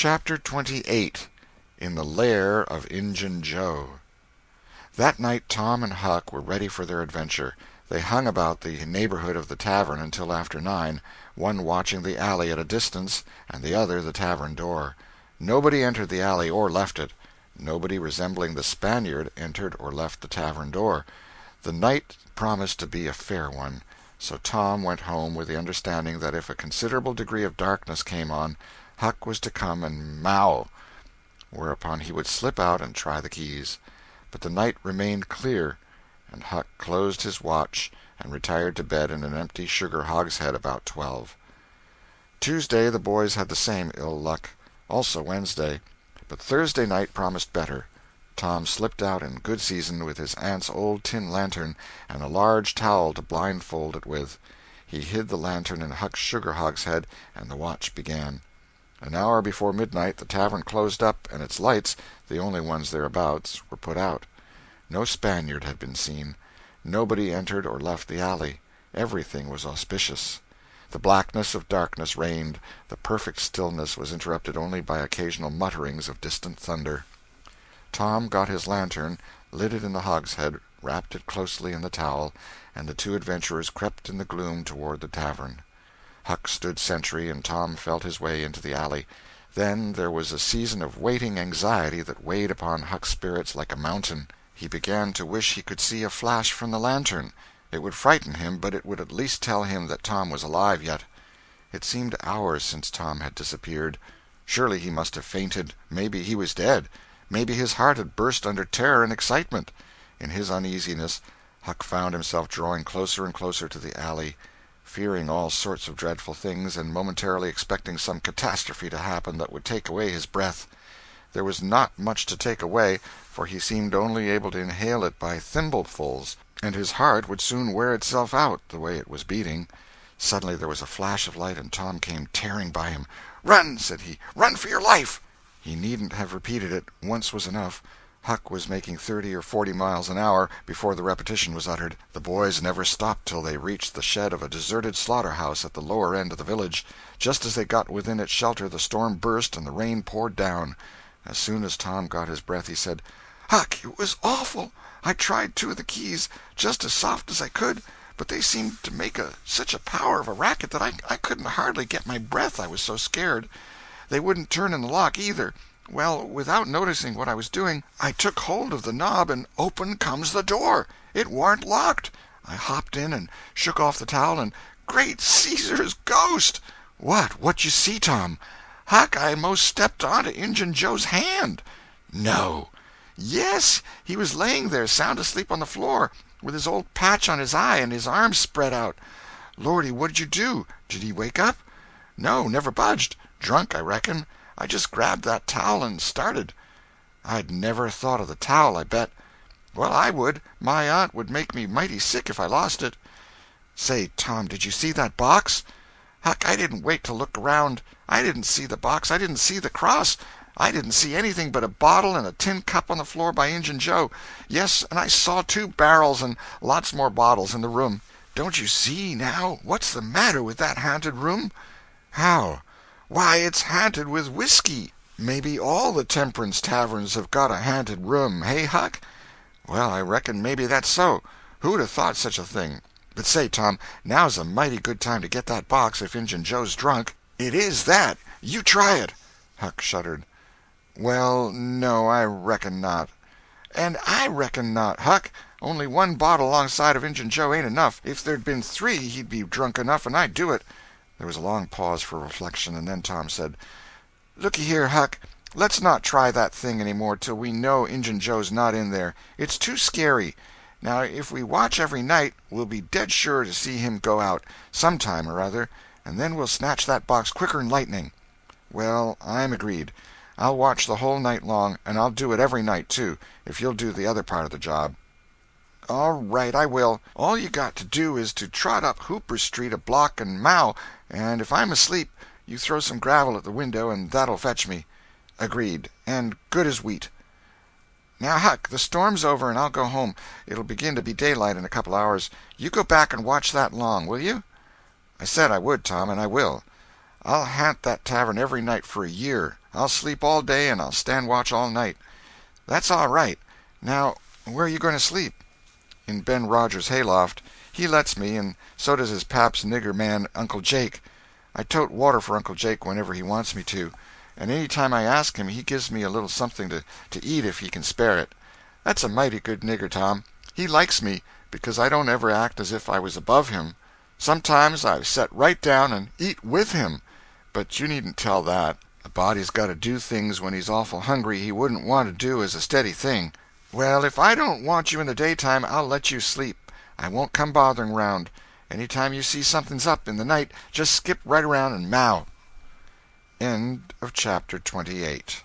Chapter 28. In the Lair of Injun Joe. That night Tom and Huck were ready for their adventure. They hung about the neighborhood of the tavern until after 9, one watching the alley at a distance, and the other the tavern door. Nobody entered the alley or left it. Nobody resembling the Spaniard entered or left the tavern door. The night promised to be a fair one, so Tom went home with the understanding that if a considerable degree of darkness came on, Huck was to come and "mow," whereupon he would slip out and try the keys. But the night remained clear, and Huck closed his watch and retired to bed in an empty sugar hogshead about 12. Tuesday the boys had the same ill luck, also Wednesday, but Thursday night promised better. Tom slipped out in good season with his aunt's old tin lantern and a large towel to blindfold it with. He hid the lantern in Huck's sugar hogshead, and the watch began. An hour before midnight the tavern closed up, and its lights, the only ones thereabouts, were put out. No Spaniard had been seen. Nobody entered or left the alley. Everything was auspicious. The blackness of darkness reigned. The perfect stillness was interrupted only by occasional mutterings of distant thunder. Tom got his lantern, lit it in the hogshead, wrapped it closely in the towel, and the two adventurers crept in the gloom toward the tavern. Huck stood sentry, and Tom felt his way into the alley. Then there was a season of waiting anxiety that weighed upon Huck's spirits like a mountain. He began to wish he could see a flash from the lantern. It would frighten him, but it would at least tell him that Tom was alive yet. It seemed hours since Tom had disappeared. Surely he must have fainted. Maybe he was dead. Maybe his heart had burst under terror and excitement. In his uneasiness, Huck found himself drawing closer and closer to the alley, fearing all sorts of dreadful things, and momentarily expecting some catastrophe to happen that would take away his breath. There was not much to take away, for he seemed only able to inhale it by thimblefuls, and his heart would soon wear itself out, the way it was beating. Suddenly there was a flash of light, and Tom came tearing by him. "Run!" said he. "Run for your life!" He needn't have repeated it. Once was enough. Huck was making 30 or 40 miles an hour before the repetition was uttered. The boys never stopped till they reached the shed of a deserted slaughter-house at the lower end of the village. Just as they got within its shelter the storm burst and the rain poured down. As soon as Tom got his breath he said, "Huck, it was awful. I tried 2 of the keys, just as soft as I could, but they seemed to make such a power of a racket that I couldn't hardly get my breath, I was so scared. They wouldn't turn in the lock, either. Well, without noticing what I was doing, I took hold of the knob, and open comes the door. It warn't locked. I hopped in and shook off the towel, and great Caesar's ghost!" What you see, Tom?" "Huck, I most stepped onto Injun Joe's hand." "No!" "Yes, he was laying there sound asleep on the floor, with his old patch on his eye and his arms spread out." "Lordy, what'd you do? Did he wake up?" "No, never budged. Drunk, I reckon. I just grabbed that towel and started." "I'd never thought of the towel, I bet." "Well, I would. My aunt would make me mighty sick if I lost it." "Say, Tom, did you see that box?" "Huck, I didn't wait to look around. I didn't see the box. I didn't see the cross. I didn't see anything but a bottle and a tin cup on the floor by Injun Joe. Yes, and I saw 2 barrels and lots more bottles in the room." "Don't you see, now? What's the matter with that haunted room?" "How?" "Why, it's haunted with whiskey. Maybe all the temperance taverns have got a haunted room, hey, Huck?" "Well, I reckon maybe that's so. Who'd have thought such a thing? But say, Tom, now's a mighty good time to get that box if Injun Joe's drunk." "It is that. You try it." Huck shuddered. "Well, no, I reckon not." "And I reckon not, Huck. Only 1 bottle alongside of Injun Joe ain't enough. If there'd been 3 he'd be drunk enough, and I'd do it." There was a long pause for reflection, and then Tom said, "Looky here, Huck, let's not try that thing any more till we know Injun Joe's not in there. It's too scary. Now, if we watch every night, we'll be dead sure to see him go out, some time or other, and then we'll snatch that box quicker'n lightning." "Well, I'm agreed. I'll watch the whole night long, and I'll do it every night, too, if you'll do the other part of the job." "All right, I will. All you got to do is to trot up Hooper Street a block and mow, and if I'm asleep, you throw some gravel at the window, and that'll fetch me." "Agreed, and good as wheat." "Now, Huck, the storm's over, and I'll go home. It'll begin to be daylight in a couple hours. You go back and watch that long, will you?" "I said I would, Tom, and I will." I'll haunt that tavern every night for a year. I'll sleep all day and I'll stand watch all night." "That's all right. Now, where are you going to sleep?" "In Ben Rogers' hayloft. He lets me, and so does his pap's nigger man, Uncle Jake. I tote water for Uncle Jake whenever he wants me to, and any time I ask him he gives me a little something to eat if he can spare it. That's a mighty good nigger, Tom. He likes me, because I don't ever act as if I was above him. Sometimes I set right down and eat with him, but you needn't tell that. A body's got to do things when he's awful hungry he wouldn't want to do as a steady thing. Well, if I don't want you in the daytime, I'll let you sleep. I won't come bothering round. Any time you see something's up in the night, just skip right around and meow." End of chapter 28.